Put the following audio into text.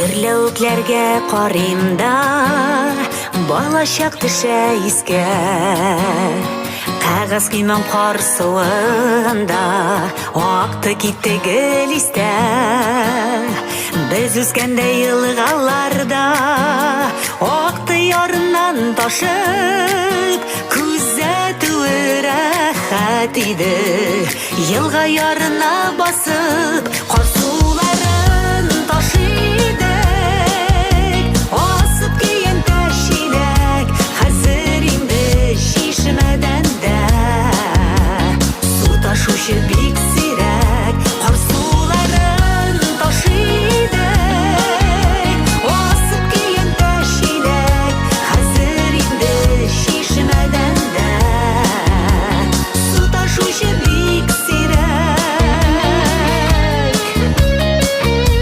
Өрләүкләргә карыйм да, балачак төшә искә. Кәгазь көймәм кар суында, акты китте гел истә. Без үскәндә елгаларда, акты ярыннан ташып, күзәтүе рәхәт иде. Елга ярына басып,